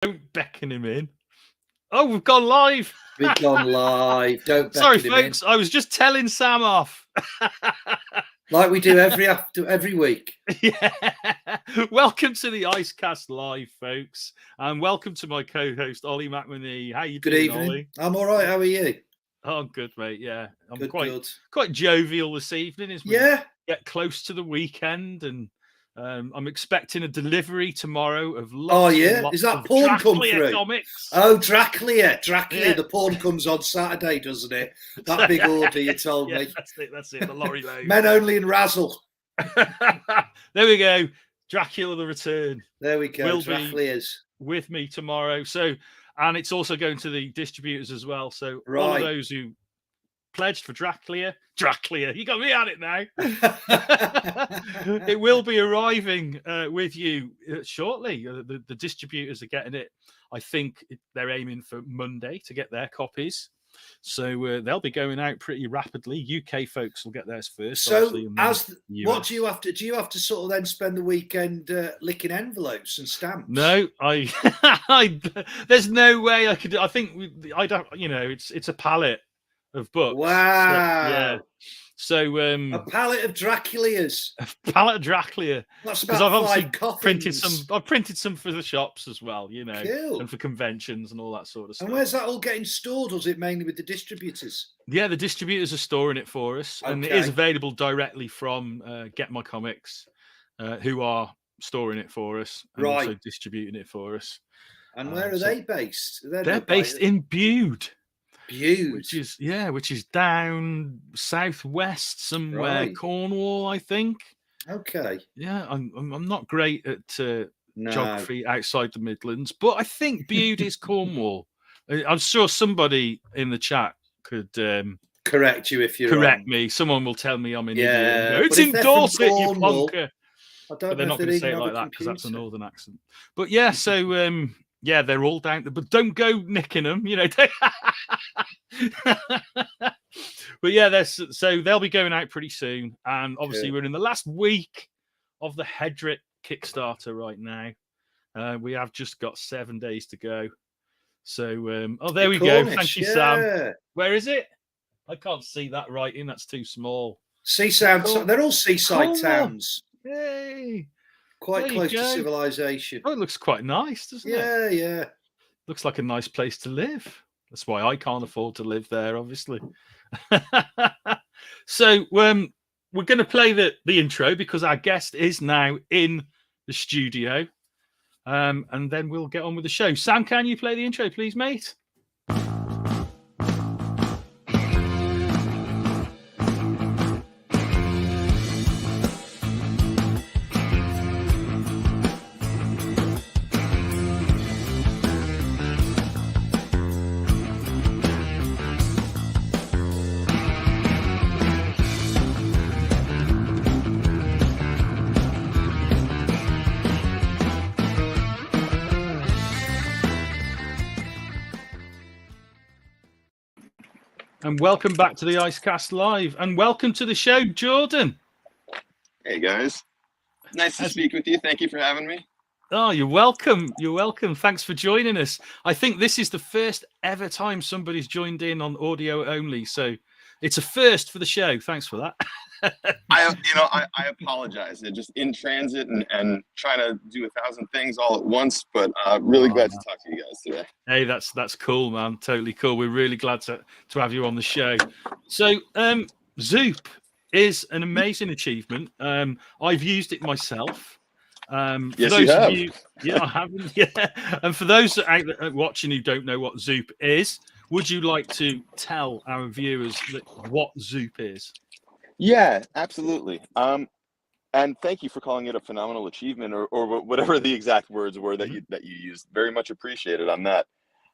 Don't beckon him in. Oh, we've gone live. We've gone live. Don't Sorry, beckon him folks. I was just telling Sam off. like we do every week. Yeah. Welcome to the Icecast Live, folks, and welcome to my co-host Ollie McManee. How you Good doing, evening. Ollie? I'm all right. How are you? Oh, good, mate. Yeah, I'm Good, quite jovial this evening. As we get close to the weekend, and I'm expecting a delivery tomorrow of lots. And lots is that of porn come through? Comics. Oh, Dracula. Yeah. The porn comes on Saturday, doesn't it? That big order you told me. That's it. The lorry load. Men only in Razzle. There we go. Dracula the Return. There we go. Will Dracula's be with me tomorrow. So, and it's also going to the distributors as well. So all of those who pledged for Dracula, you got me at it now. It will be arriving with you shortly. The distributors are getting it. I think they're aiming for Monday to get their copies. So they'll be going out pretty rapidly. UK folks will get theirs first. So, what do you have to? Do you have to sort of then spend the weekend licking envelopes and stamps? No, there's no way I could. I think I don't. You know, it's a palette of books. Wow. So a palette of Draculas. A palette of Dracula. That's about I've obviously printed some. I've printed some for the shops as well, you know, cool. And for conventions and all that sort of stuff. And where's that all getting stored? Or is it mainly with the distributors? Yeah, the distributors are storing it for us, and it is available directly from Get My Comics, who are storing it for us and also distributing it for us. And where are they based? They're based in Bude. Which is down southwest somewhere, Cornwall, I think. Okay. Yeah, I'm not great at geography outside the Midlands, but I think Bude is Cornwall. I'm sure somebody in the chat could correct you if you're correct me. Someone will tell me I'm in India. It's in Dorset, you plonker. But they're not going to say it like that because that's a northern accent. But yeah, so yeah, they're all down there, but don't go nicking them, you know. But yeah, so they'll be going out pretty soon, and obviously we're in the last week of the Hedrick Kickstarter right now. We have just got 7 days to go. So, there we go. Thank you, Sam. Where is it? I can't see that writing. That's too small. Seaside. They're all seaside towns. Yay! Quite close to civilization. Oh, it looks quite nice, doesn't it? Yeah. Looks like a nice place to live. That's why I can't afford to live there, obviously. So we're going to play the intro because our guest is now in the studio. And then we'll get on with the show. Sam, can you play the intro, please, mate? And welcome back to the Icecast Live, and welcome to the show, Jordan. Hey guys, nice to speak with you. Thank you for having me. Oh, you're welcome. You're welcome. Thanks for joining us. I think this is the first ever time somebody's joined in on audio only, so it's a first for the show. Thanks for that. I apologize. I'm just in transit and trying to do 1,000 things all at once, but really glad to talk to you guys today. Hey, that's cool, man. Totally cool. We're really glad to have you on the show. So, ZOOP is an amazing achievement. I've used it myself. Yes, you have. I haven't. Yeah. And for those out there watching who don't know what ZOOP is, would you like to tell our viewers what ZOOP is? Yeah, absolutely. And thank you for calling it a phenomenal achievement, or whatever the exact words were that you used. Very much appreciated on that.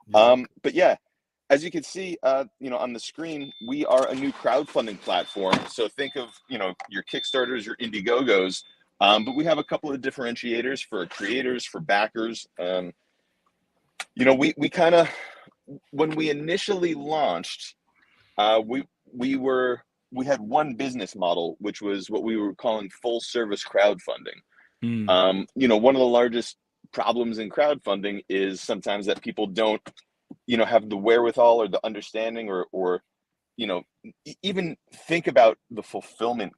But yeah, as you can see, on the screen, we are a new crowdfunding platform. So think of your Kickstarters, your Indiegogos, but we have a couple of differentiators for creators, for backers. We kind of, when we initially launched, we had one business model, which was what we were calling full service crowdfunding. One of the largest problems in crowdfunding is sometimes that people don't, have the wherewithal or the understanding or even think about the fulfillment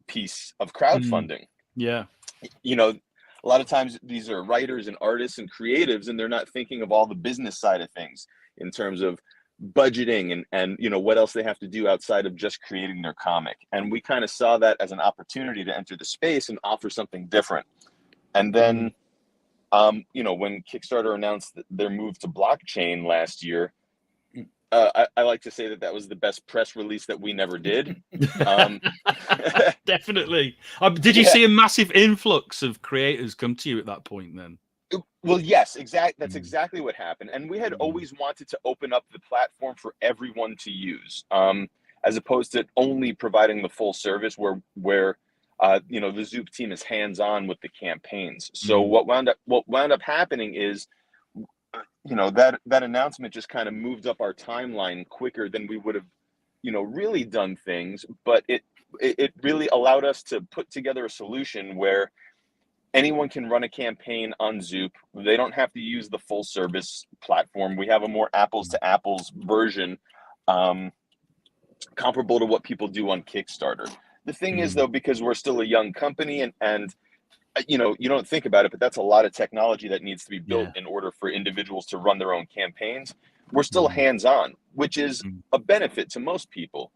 piece of crowdfunding. Yeah. A lot of times these are writers and artists and creatives, and they're not thinking of all the business side of things in terms of budgeting and what else they have to do outside of just creating their comic. And we kind of saw that as an opportunity to enter the space and offer something different. And then, when Kickstarter announced their move to blockchain last year, I like to say that was the best press release that we never did. Definitely. Did you see a massive influx of creators come to you at that point then? Well, yes, That's exactly what happened. And we had always wanted to open up the platform for everyone to use, as opposed to only providing the full service where the ZOOP team is hands-on with the campaigns. So what wound up happening is, that announcement just kind of moved up our timeline quicker than we would have, really done things. But it really allowed us to put together a solution where anyone can run a campaign on ZOOP. They don't have to use the full service platform. We have a more apples to apples version, comparable to what people do on Kickstarter. The thing is, though, because we're still a young company and you don't think about it, but that's a lot of technology that needs to be built in order for individuals to run their own campaigns. We're still hands-on, which is a benefit to most people.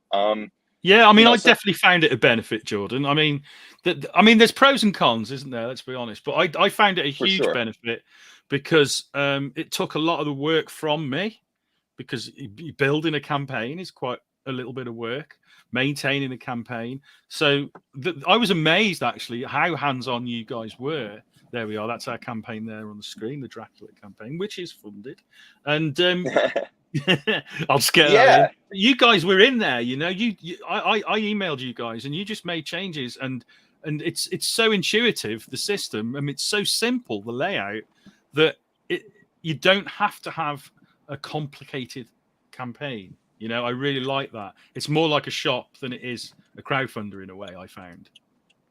Yeah, I definitely found it a benefit, Jordan. I mean, there's pros and cons, isn't there? Let's be honest. But I found it a huge benefit because it took a lot of the work from me, because building a campaign is quite a little bit of work, maintaining a campaign. So I was amazed actually how hands-on you guys were. There we are. That's our campaign there on the screen, the Dracula campaign, which is funded. And I'll just get that in. You guys were in there, I emailed you guys and you just made changes and it's so intuitive, the system. I mean, it's so simple, the layout, that you don't have to have a complicated campaign. I really like that. It's more like a shop than it is a crowdfunder in a way, I found.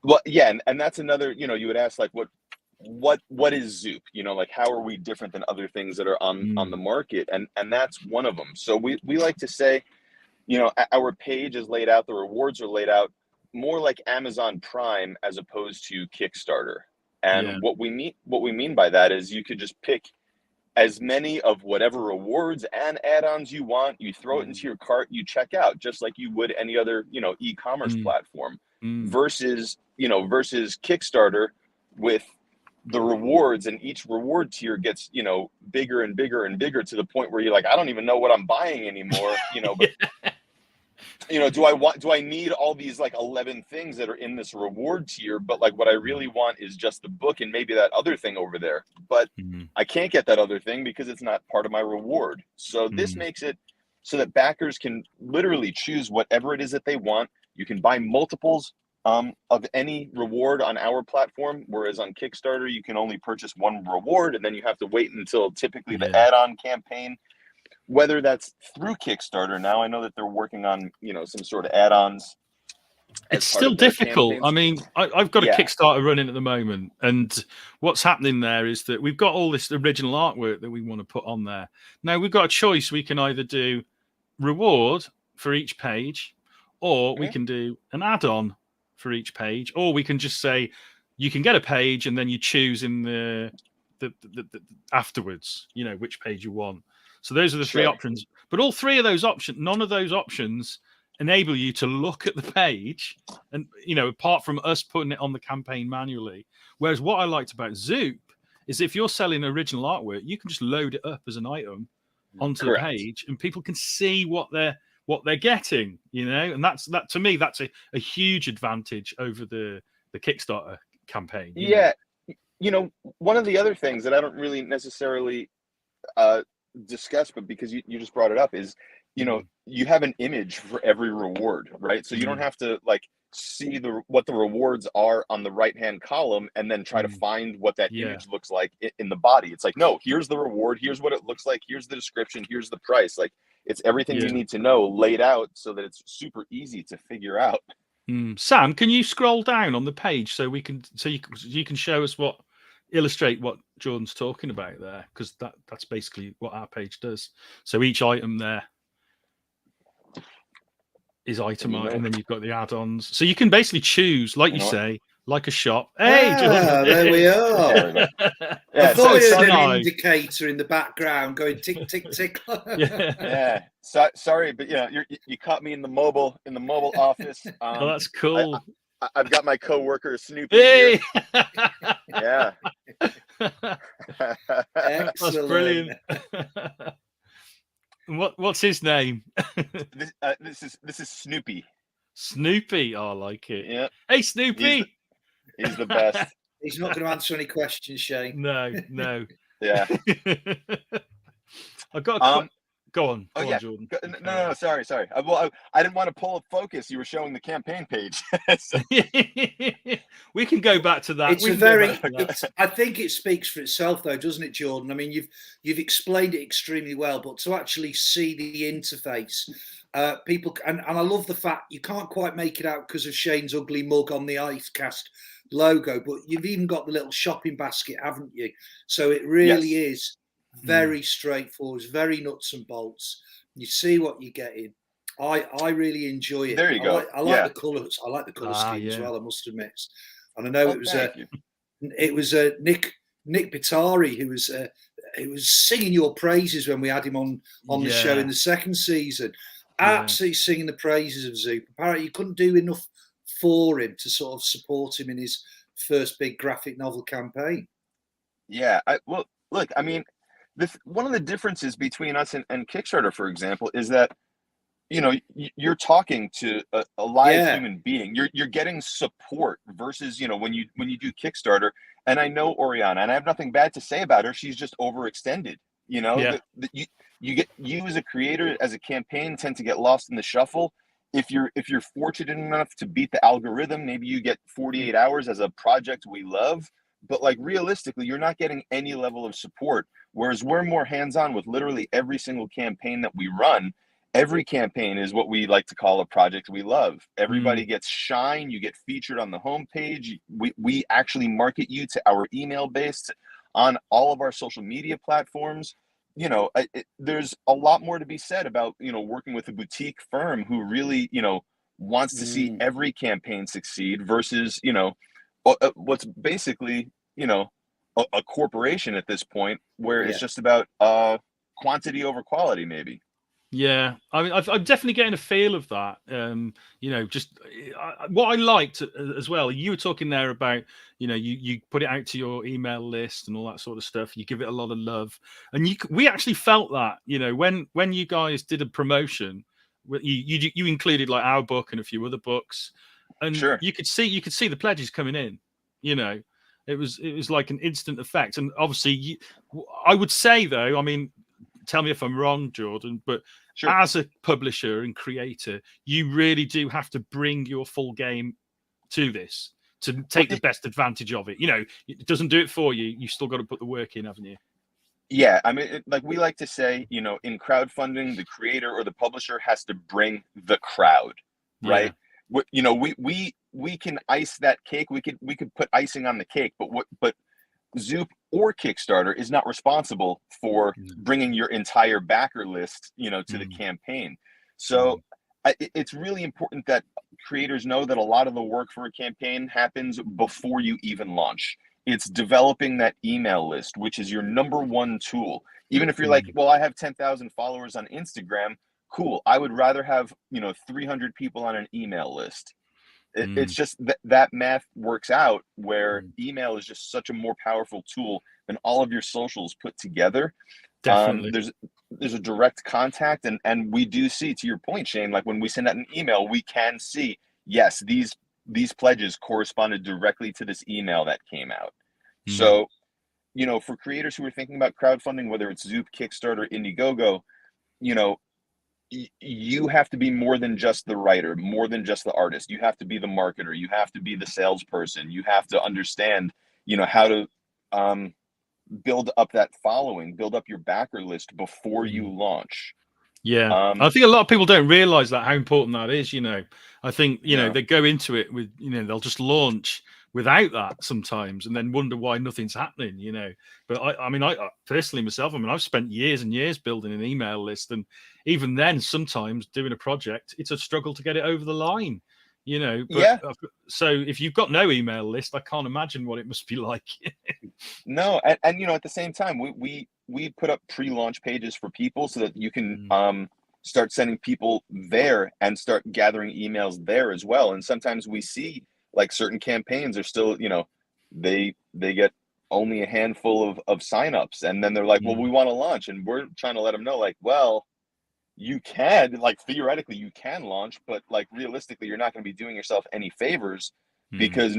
Well, yeah, and that's another, you would ask, like, what is ZOOP? Like, how are we different than other things that are on the market? And that's one of them. So we like to say, our page is laid out, the rewards are laid out more like Amazon Prime as opposed to Kickstarter. And what we mean by that is you could just pick as many of whatever rewards and add-ons you want. You throw it into your cart, you check out, just like you would any other, e-commerce platform. Versus Kickstarter with the rewards, and each reward tier gets, bigger and bigger and bigger to the point where you're like, I don't even know what I'm buying anymore. But do I need all these like 11 things that are in this reward tier? But like, what I really want is just the book and maybe that other thing over there. But I can't get that other thing because it's not part of my reward. So this makes it so that backers can literally choose whatever it is that they want. You can buy multiples of any reward on our platform, whereas on Kickstarter you can only purchase one reward, and then you have to wait until typically the add-on campaign, whether that's through Kickstarter. Now I know that they're working on some sort of add-ons. It's still difficult. I mean, I've got a Kickstarter running at the moment, and what's happening there is that we've got all this original artwork that we want to put on there. Now we've got a choice. We can either do reward for each page, or we can do an add-on for each page, or we can just say you can get a page and then you choose in the afterwards, which page you want. So those are the three options. But all three of those options, none of those options enable you to look at the page, and apart from us putting it on the campaign manually. Whereas what I liked about ZOOP is if you're selling original artwork, you can just load it up as an item onto the page, and people can see what they're getting, and that's to me, that's a huge advantage over the Kickstarter campaign. One of the other things that I don't really necessarily discuss, but because you just brought it up, is you have an image for every reward, right? So you don't have to like see what the rewards are on the right hand column and then try to find what that image looks like in the body. It's like, no, here's the reward, here's what it looks like, here's the description, here's the price. Like, it's everything you need to know laid out so that it's super easy to figure out. Sam, can you scroll down on the page so you can show us what illustrate what Jordan's talking about there, because that's basically what our page does. So each item there is itemized, and then you've got the add-ons. So you can basically choose, like you say, like a shop. Hey, Jordan. There we are. Yeah, I thought so you had an indicator in the background going tick, tick, tick. Yeah. Sorry, but you caught me in the mobile office. Oh, that's cool. I've got my coworker Snoopy here. Yeah. Excellent. That's brilliant. What's his name? This is Snoopy. Snoopy, I like it. Yeah. Hey, Snoopy. He's the best. He's not going to answer any questions, Shane. No. Yeah. I've got go on, Jordan. No, sorry. Well, I didn't want to pull a focus. You were showing the campaign page. We can go back to that. I think it speaks for itself, though, doesn't it, Jordan? I mean, you've explained it extremely well, but to actually see the interface, people, and I love the fact you can't quite make it out because of Shane's ugly mug on the IceCast logo, but you've even got the little shopping basket, haven't you? So it really is very straightforward, very nuts and bolts. You see what you're getting. I really enjoy it. There you go. I like the colours. I like the colour scheme as well, I must admit. And I know it was Nick Bitari who was singing your praises when we had him on the show in the second season. Absolutely singing the praises of Zoop. Apparently you couldn't do enough for him to sort of support him in his first big graphic novel campaign. Yeah. Well, look, I mean, one of the differences between us and Kickstarter, for example, is that you're talking to a live human being. You're getting support versus when you do Kickstarter. And I know Oriana, and I have nothing bad to say about her. She's just overextended. You as a creator, as a campaign, tend to get lost in the shuffle. If you're fortunate enough to beat the algorithm, maybe you get 48 hours as a project we love. But like realistically, you're not getting any level of support. Whereas we're more hands-on with literally every single campaign that we run. Every campaign is what we like to call a project we love. Everybody gets shine. You get featured on the homepage. We actually market you to our email base on all of our social media platforms. There's a lot more to be said about, working with a boutique firm who really, wants to see every campaign succeed versus, what's basically, a corporation at this point where it's just about quantity over quality, maybe. Yeah, I mean, I'm definitely getting a feel of that. What I liked as well. You were talking there about, you put it out to your email list and all that sort of stuff. You give it a lot of love, and we actually felt that. When you guys did a promotion, you included like our book and a few other books, and you could see the pledges coming in. It was like an instant effect, and obviously, I would say though, I mean, tell me if I'm wrong, Jordan, but as a publisher and creator, you really do have to bring your full game to this to take the best advantage of it. It doesn't do it for you. You still got to put the work in, haven't you? Yeah, I mean, like we like to say, in crowdfunding, the creator or the publisher has to bring the crowd, right? We can ice that cake. We could put icing on the cake, but Zoop or Kickstarter is not responsible for bringing your entire backer list, to the campaign. So it's really important that creators know that a lot of the work for a campaign happens before you even launch. It's developing that email list, which is your number one tool. Even if you're like, well, I have 10,000 followers on Instagram. Cool. I would rather have, 300 people on an email list. It's just that math works out where email is just such a more powerful tool than all of your socials put together. Definitely. There's a direct contact, and we do see, to your point, Shane, like when we send out an email, we can see, yes, these pledges corresponded directly to this email that came out. So, for creators who are thinking about crowdfunding, whether it's Zoop, Kickstarter, Indiegogo, you have to be more than just the writer, more than just the artist. You have to be the marketer. You have to be the salesperson. You have to understand, how to build up that following, build up your backer list before you launch. Yeah, I think a lot of people don't realize how important that is. I think they go into it with they'll just launch, without that sometimes, and then wonder why nothing's happening, you know. But I personally myself, I've spent years and years building an email list, and even then, sometimes doing a project, it's a struggle to get it over the line, you know. But, Yeah. So if you've got no email list, I can't imagine what it must be like. No, and you know, at the same time, we put up pre-launch pages for people so that you can start sending people there and start gathering emails there as well. And sometimes we see like certain campaigns are still, you know, they get only a handful of signups, and then they're like, well, we want to launch, and we're trying to let them know, like, well, you can, like, theoretically you can launch, but like realistically you're not going to be doing yourself any favors because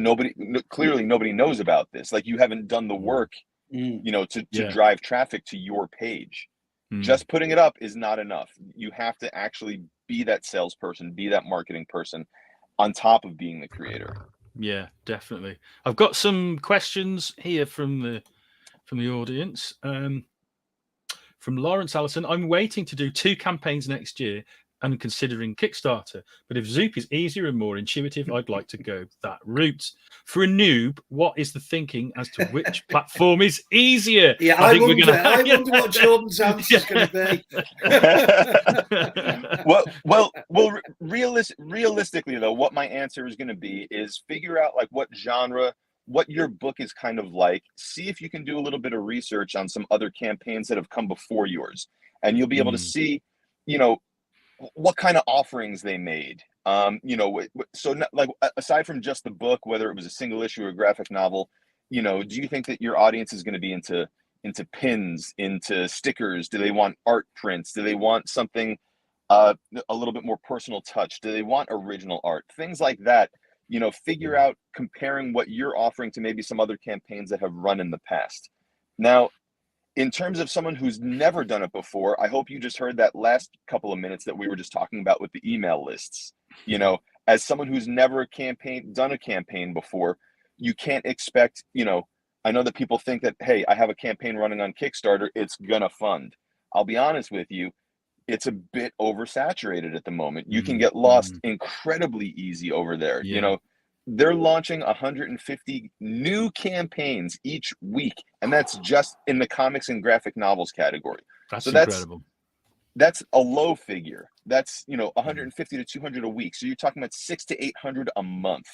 clearly nobody knows about this. Like, you haven't done the work, you know, to drive traffic to your page. Just putting it up is not enough. You have to actually be that salesperson, be that marketing person on top of being the creator. Yeah, definitely. I've got some questions here from the audience. From Lawrence Allison, I'm waiting to do 2 campaigns next year and considering Kickstarter. But if Zoop is easier and more intuitive, I'd like to go that route. For a noob, what is the thinking as to which platform is easier? Yeah, I wonder what Jordan's answer is going to be. Realistically though, what my answer is going to be is figure out like what genre, what your book is kind of like. See if you can do a little bit of research on some other campaigns that have come before yours, and you'll be able to see, you know, what kind of offerings they made. You know, so like aside from just the book, whether it was a single issue or a graphic novel, you know, do you think that your audience is going to be into pins, into stickers? Do they want art prints? Do they want something a little bit more personal touch? Do they want original art? Things like that. You know, figure out comparing what you're offering to maybe some other campaigns that have run in the past. Now, in terms of someone who's never done it before, I hope you just heard that last couple of minutes that we were just talking about with the email lists. You know, as someone who's never done a campaign before, you can't expect, you know, I know that people think that, hey, I have a campaign running on Kickstarter, it's gonna fund. I'll be honest with you, it's a bit oversaturated at the moment. You can get lost incredibly easy over there. You know, they're launching 150 new campaigns each week, and that's just in the comics and graphic novels category. That's incredible. That's a low figure. That's, you know, 150 to 200 a week. So you're talking about 600 to 800 a month.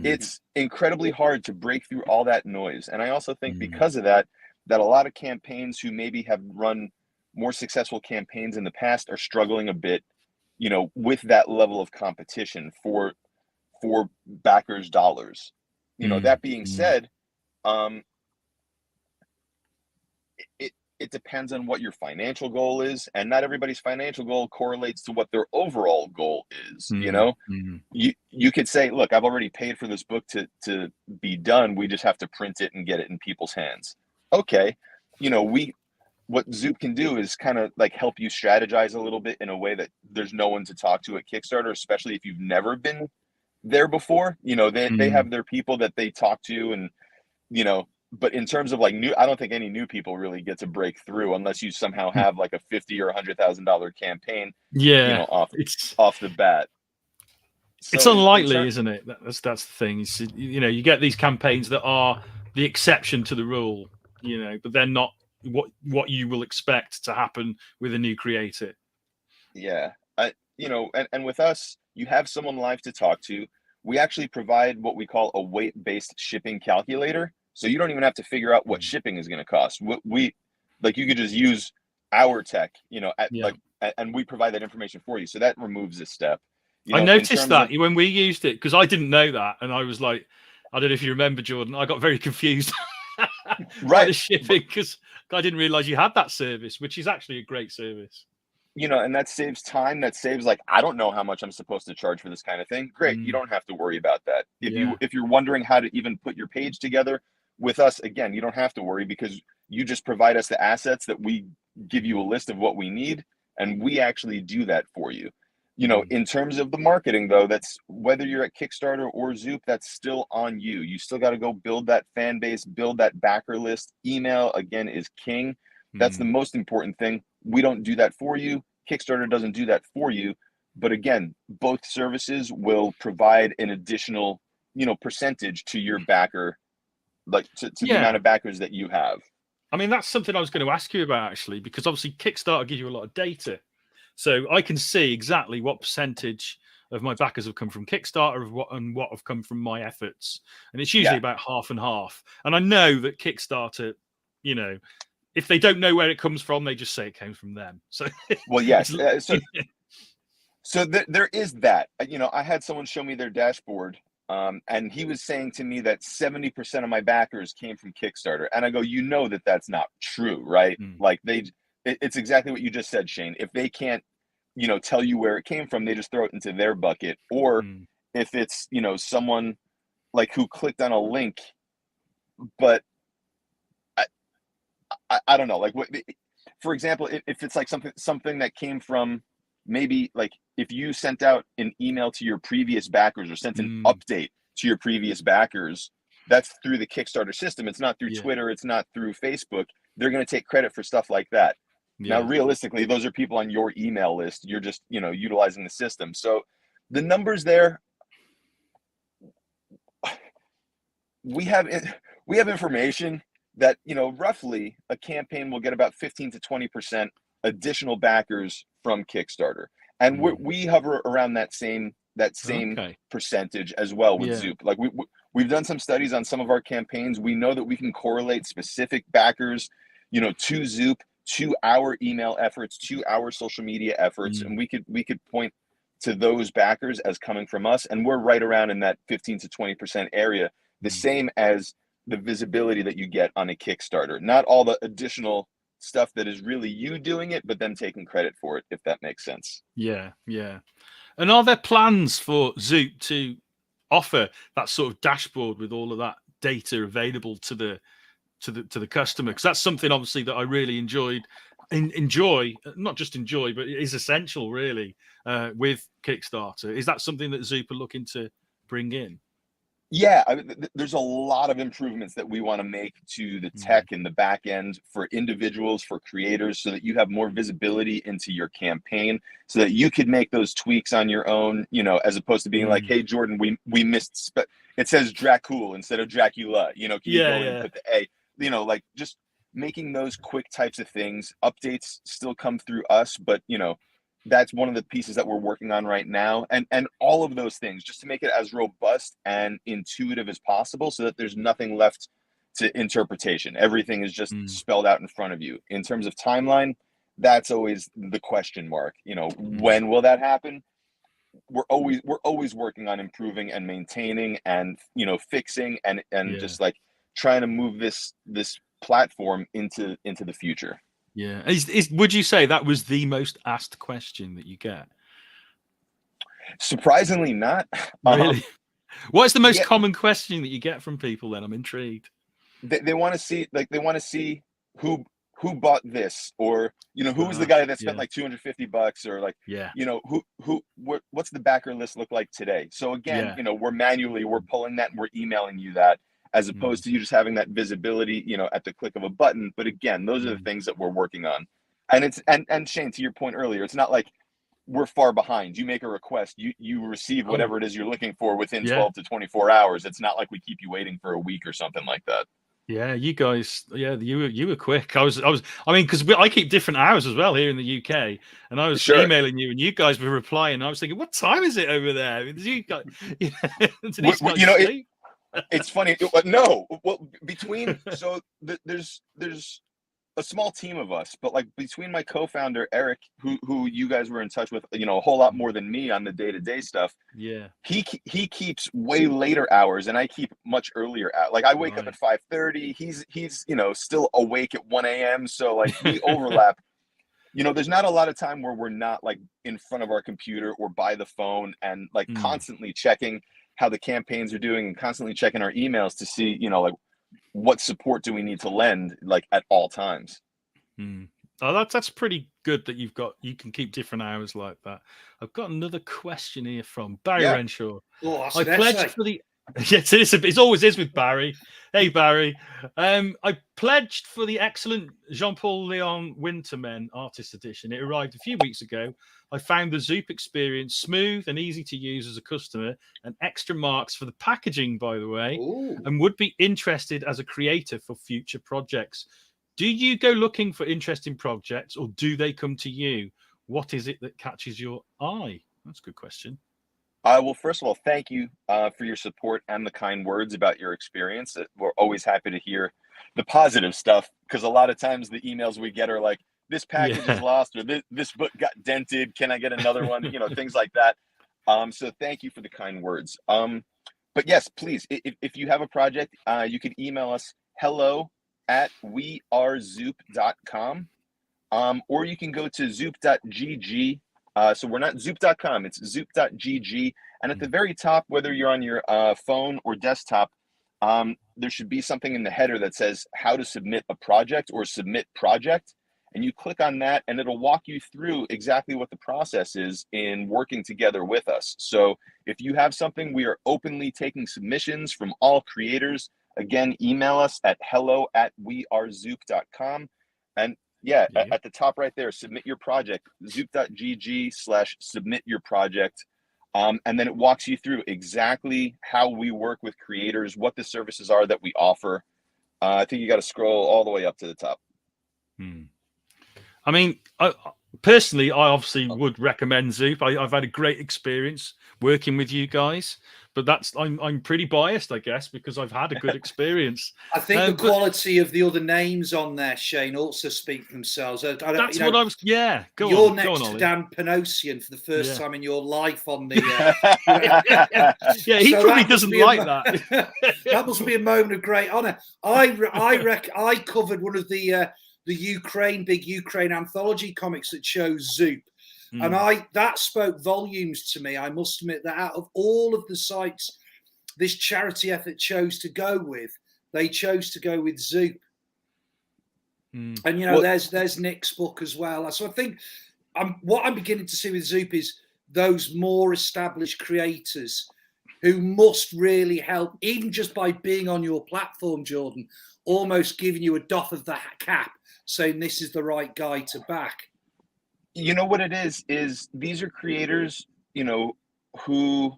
It's incredibly hard to break through all that noise. And I also think because of that a lot of campaigns who maybe have run more successful campaigns in the past are struggling a bit, you know, with that level of competition for backers' dollars. You know, that being said, it depends on what your financial goal is, and not everybody's financial goal correlates to what their overall goal is. You know, you could say, look, I've already paid for this book to be done. We just have to print it and get it in people's hands. Okay. You know, what Zoop can do is kind of like help you strategize a little bit in a way that there's no one to talk to at Kickstarter, especially if you've never been there before. You know, they have their people that they talk to, and, you know, but in terms of like I don't think any new people really get to break through unless you somehow have like a $50,000 or $100,000 campaign, you know, off the bat. So it's unlikely, isn't it? That's the thing. It's, you know, you get these campaigns that are the exception to the rule, you know, but they're not what you will expect to happen with a new creator. Yeah, you know, and with us, you have someone live to talk to. We actually provide what we call a weight-based shipping calculator. So you don't even have to figure out what shipping is going to cost. We like, you could just use our tech, you know, and we provide that information for you. So that removes this step. You know, I noticed that when we used it, because I didn't know that, and I was like, I don't know if you remember, Jordan, I got very confused by the shipping because I didn't realize you had that service, which is actually a great service. You know, and that saves time. That saves, like, I don't know how much I'm supposed to charge for this kind of thing. Great, you don't have to worry about that. If you're wondering how to even put your page together with us, again, you don't have to worry, because you just provide us the assets that we give you a list of what we need, and we actually do that for you. You know, in terms of the marketing, though, that's whether you're at Kickstarter or Zoop, that's still on you. You still got to go build that fan base, build that backer list. Email, again, is king. That's the most important thing. We don't do that for you. Kickstarter doesn't do that for you. But again, both services will provide an additional, percentage to your backer, like to the amount of backers that you have? I mean, that's something I was going to ask you about, actually, because obviously Kickstarter gives you a lot of data. So I can see exactly what percentage of my backers have come from Kickstarter and what have come from my efforts. And it's usually about half and half. And I know that Kickstarter, if they don't know where it comes from, they just say it came from them. So, well, yes. So there is that. I had someone show me their dashboard, and he was saying to me that 70% of my backers came from Kickstarter. And I go, that's not true, right? Like it's exactly what you just said, Shane. If they can't, tell you where it came from, they just throw it into their bucket. Or if it's, someone like who clicked on a link, but I don't know, like for example, if it's like something that came from, maybe like if you sent out an email to your previous backers or sent an update to your previous backers, that's through the Kickstarter system. It's not through Twitter. It's not through Facebook. They're going to take credit for stuff like that. Now, realistically, those are people on your email list. You're just, utilizing the system. So the numbers there, we have information that, roughly a campaign will get about 15 to 20% additional backers from Kickstarter. And we hover around that same percentage as well with ZOOP. Like we've done some studies on some of our campaigns. We know that we can correlate specific backers, to ZOOP, to our email efforts, to our social media efforts, and we could point to those backers as coming from us, and we're right around in that 15 to 20% area, the same as the visibility that you get on a Kickstarter. Not all the additional stuff that is really you doing it, but them taking credit for it, if that makes sense. Yeah. And are there plans for ZOOP to offer that sort of dashboard with all of that data available to the customer? Because that's something obviously that I really enjoy, not just enjoy, but it is essential really with Kickstarter. Is that something that ZOOP are looking to bring in? Yeah, there's a lot of improvements that we want to make to the tech and the back end for individuals, for creators, so that you have more visibility into your campaign, so that you could make those tweaks on your own, as opposed to being like, hey, Jordan, we missed, it says Dracul instead of Dracula, can you go in and put the A, like just making those quick types of things. Updates still come through us, but, that's one of the pieces that we're working on right now, and all of those things just to make it as robust and intuitive as possible, so that there's nothing left to interpretation. Everything is just spelled out in front of you. In terms of timeline, that's always the question mark. When will that happen? We're always working on improving and maintaining and fixing and just like trying to move this platform into the future. Yeah. Would you say that was the most asked question that you get? Surprisingly not. Really? What is the most common question that you get from people then? I'm intrigued. They want to see who bought this, or who was the guy that spent like $250, or like what's the backer list look like today? So again, we're pulling that and we're emailing you that, as opposed to you just having that visibility, at the click of a button. But again, those are the things that we're working on. And it's and Shane, to your point earlier, it's not like we're far behind. You make a request, you receive whatever it is you're looking for within 12 to 24 hours. It's not like we keep you waiting for a week or something like that. Yeah, you guys, you were quick. I mean, because I keep different hours as well here in the UK, and I was emailing you, and you guys were replying. I was thinking, what time is it over there? You guys, it's funny. No, well, there's a small team of us, but like between my co-founder Eric, who you guys were in touch with, a whole lot more than me on the day-to-day stuff. Yeah, he keeps way later hours, and I keep much earlier out. Like I wake up at 5:30. He's still awake at 1 a.m. So like we overlap. There's not a lot of time where we're not like in front of our computer or by the phone and like constantly checking how the campaigns are doing and constantly checking our emails to see, like what support do we need to lend like at all times. Oh, that's pretty good that you can keep different hours like that. I've got another question here from Barry Renshaw. Oh, I Yes, it always is with Barry. Hey, Barry. I pledged for the excellent Jean-Paul Leon Wintermen Artist Edition. It arrived a few weeks ago. I found the Zoop experience smooth and easy to use as a customer, and extra marks for the packaging, by the way, Ooh. and would be interested as a creator for future projects. Do you go looking for interesting projects, or do they come to you? What is it that catches your eye? That's a good question. Well, first of all, thank you for your support and the kind words about your experience. We're always happy to hear the positive stuff, because a lot of times the emails we get are like, this package is lost, or this book got dented. Can I get another one? You know, things like that. So thank you for the kind words. But yes, please, if you have a project, you can email us hello@wearezoop.com, or you can go to zoop.gg. So we're not zoop.com, it's zoop.gg. And at the very top, whether you're on your phone or desktop, there should be something in the header that says how to submit a project or submit project. And you click on that and it'll walk you through exactly what the process is in working together with us. So if you have something, we are openly taking submissions from all creators. Again, email us at hello@wearezoop.com. And yeah, at the top right there, submit your project, zoop.gg/submit your project. And then it walks you through exactly how we work with creators, what the services are that we offer. I think you got to scroll all the way up to the top. I mean, personally, I obviously would recommend Zoop. I've had a great experience working with you guys, but I'm pretty biased, I guess, because I've had a good experience. I think the quality of the other names on there, Shane, also speak for themselves. That's what I was. Yeah, you're next to Dan Panosian for the first time in your life on the. Yeah, he probably doesn't like that. That must be a moment of great honour. I covered one of the big Ukraine anthology comics that chose Zoop. And that spoke volumes to me. I must admit that out of all of the sites this charity effort chose to go with, they chose to go with Zoop. And you know, there's Nick's book as well. So I think what I'm beginning to see with Zoop is those more established creators who must really help, even just by being on your platform, Jordan, almost giving you a doff of the cap, saying this is the right guy to back. You know what it is these are creators, you know, who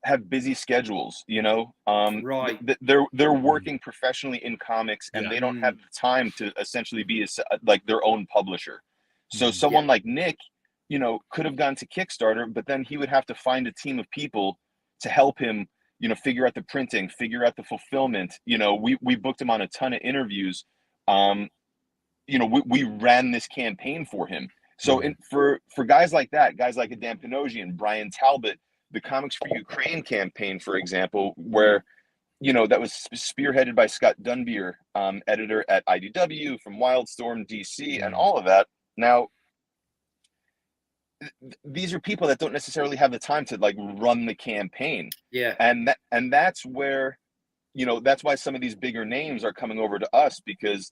have busy schedules, you know, right. They're working professionally in comics, and they don't have the time to essentially be like their own publisher. So someone like Nick, you know, could have gone to Kickstarter, but then he would have to find a team of people to help him, you know, figure out the printing, figure out the fulfillment. You know, we booked him on a ton of interviews. You know, we ran this campaign for him. So for guys like that, guys like Dan Panosian, Brian Talbot, the Comics for Ukraine campaign, for example, where, you know, that was spearheaded by Scott Dunbier, editor at IDW, from Wildstorm, DC, and all of that. Now, these are people that don't necessarily have the time to like run the campaign. Yeah. And that's where, you know, that's why some of these bigger names are coming over to us, because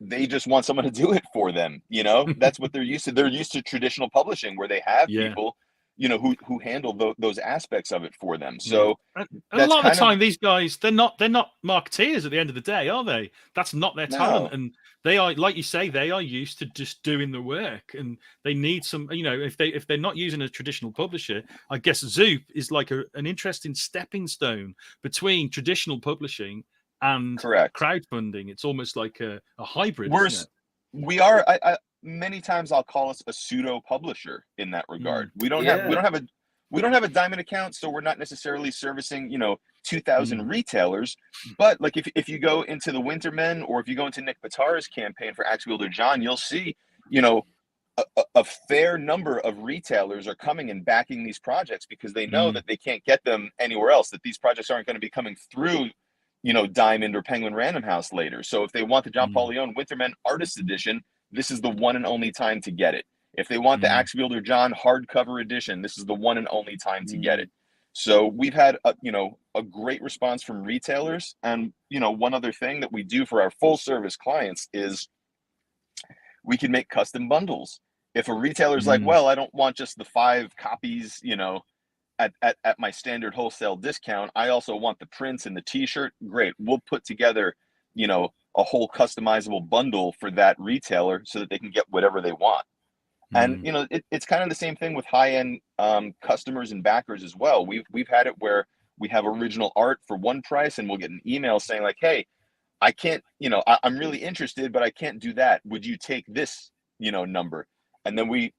they just want someone to do it for them. You know, that's what they're used to. They're used to traditional publishing, where they have people, you know, who handle those aspects of it for them. So a lot of the time, these guys, they're not marketeers at the end of the day, are they? That's not their talent. And they are, like you say, they are used to just doing the work, and they need some, you know, if they're not using a traditional publisher, I guess Zoop is like an interesting stepping stone between traditional publishing and crowdfunding. It's almost like a hybrid. We are. Many times I'll call us a pseudo publisher in that regard. We don't have a diamond account, so we're not necessarily servicing, you know, 2,000 retailers. But like if you go into the Wintermen, or if you go into Nick Pitar's campaign for Axe Wielder John, you'll see, you know, a fair number of retailers are coming and backing these projects, because they know that they can't get them anywhere else, that these projects aren't going to be coming through, you know, Diamond or Penguin Random House later. So if they want the John Paul Leon Wintermen Artist Edition, this is the one and only time to get it. If they want the Axe Wielder John hardcover edition, this is the one and only time to get it. So we've had a great response from retailers. And, you know, one other thing that we do for our full service clients is we can make custom bundles. If a retailer's like, well, I don't want just the 5 copies, you know, at my standard wholesale discount. I also want the prints and the t-shirt. Great. We'll put together, you know, a whole customizable bundle for that retailer so that they can get whatever they want. And, you know, it's kind of the same thing with high-end customers and backers as well. We've had it where we have original art for one price and we'll get an email saying like, hey, I can't, you know, I'm really interested, but I can't do that. Would you take this, you know, number? And then we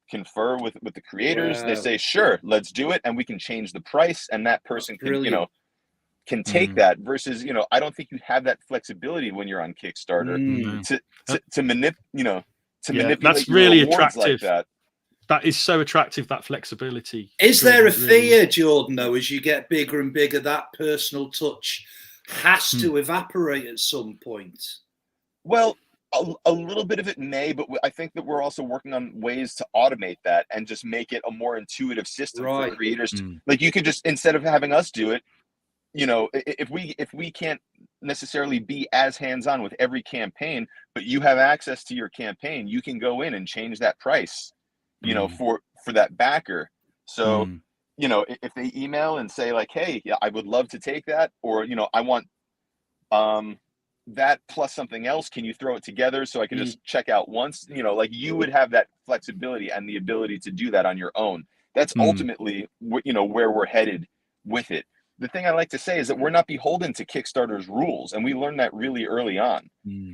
confer with the creators. They say, sure, let's do it. And we can change the price, and that person can, you know, can take that, versus, you know, I don't think you have that flexibility when you're on Kickstarter to manipulate that's your really rewards attractive. like that. That is so attractive, that flexibility. Is there a fear, Jordan, though, as you get bigger and bigger, that personal touch has to evaporate at some point? Well, a little bit of it may, but I think that we're also working on ways to automate that and just make it a more intuitive system for creators. Like, you could just, instead of having us do it, you know, if we can't necessarily be as hands-on with every campaign, but you have access to your campaign, you can go in and change that price, you know, for that backer. So, you know, if they email and say like, hey, yeah, I would love to take that, or, you know, I want that plus something else, can you throw it together so I can just check out once? You know, like, you would have that flexibility and the ability to do that on your own. That's ultimately what, you know, where we're headed with it. The thing I like to say is that we're not beholden to Kickstarter's rules, and we learned that really early on.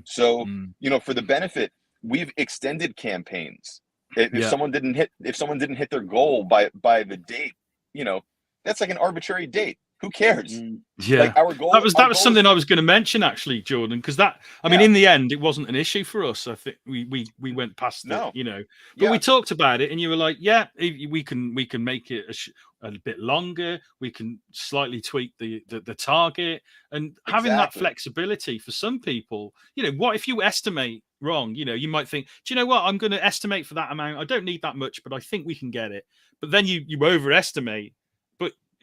So, you know, for the benefit, we've extended campaigns. If someone didn't hit their goal by the date, you know, that's like an arbitrary date. Who cares? Like, our goal. That was something I was going to mention, actually, Jordan, because that, I mean, in the end, it wasn't an issue for us. I think we went past it, you know, but we talked about it, and you were like, yeah, we can make it a bit longer. We can slightly tweak the target, and having that flexibility for some people, you know, what if you estimate wrong? You know, you might think, do you know what? I'm going to estimate for that amount. I don't need that much, but I think we can get it. But then you overestimate.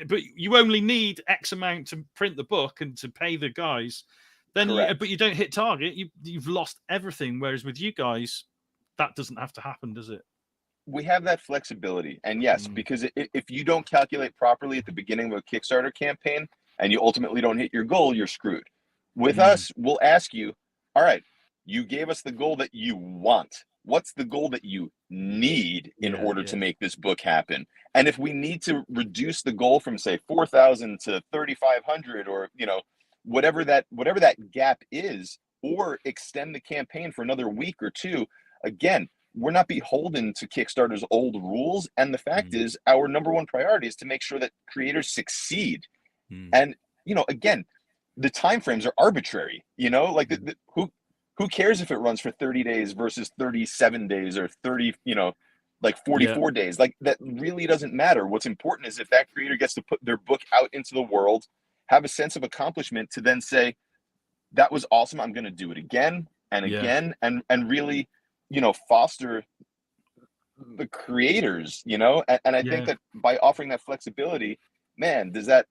But you only need X amount to print the book and to pay the guys. Then, but you don't hit target. You've lost everything. Whereas with you guys, that doesn't have to happen, does it? We have that flexibility, and yes, because if you don't calculate properly at the beginning of a Kickstarter campaign and you ultimately don't hit your goal, you're screwed. With us, we'll ask you, all right, you gave us the goal that you want. What's the goal that you need in order to make this book happen? And if we need to reduce the goal from, say, 4,000 to 3,500, or, you know, whatever that gap is, or extend the campaign for another week or two, again, we're not beholden to Kickstarter's old rules. And the fact is, our number one priority is to make sure that creators succeed. And, you know, again, the timeframes are arbitrary, you know, like who cares if it runs for 30 days versus 37 days or 30, you know, like 44 days? Like, that really doesn't matter. What's important is if that creator gets to put their book out into the world, have a sense of accomplishment to then say, that was awesome, I'm going to do it again and again, and really, you know, foster the creators, you know. And I think that by offering that flexibility, man, does that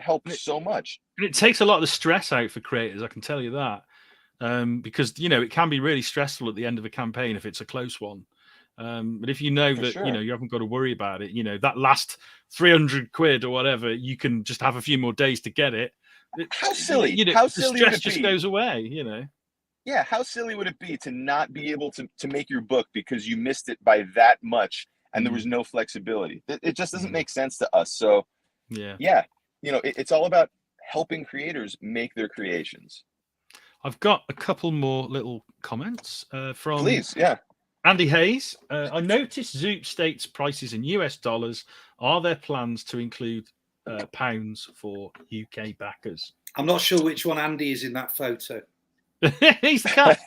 help so much. And it takes a lot of the stress out for creators, I can tell you that. Because, you know, it can be really stressful at the end of a campaign if it's a close one. But if you know that, you know, you haven't got to worry about it, you know, that last 300 quid or whatever, you can just have a few more days to get it. How silly! You know, how the silly stress would it just be? goes away, you know. Yeah, how silly would it be to not be able to make your book because you missed it by that much and there was no flexibility? It just doesn't make sense to us. So, yeah, you know, it's all about helping creators make their creations. I've got a couple more little comments from Please, Andy Hayes. I noticed Zoop states prices in US dollars. Are there plans to include pounds for UK backers? I'm not sure which one Andy is in that photo. He's the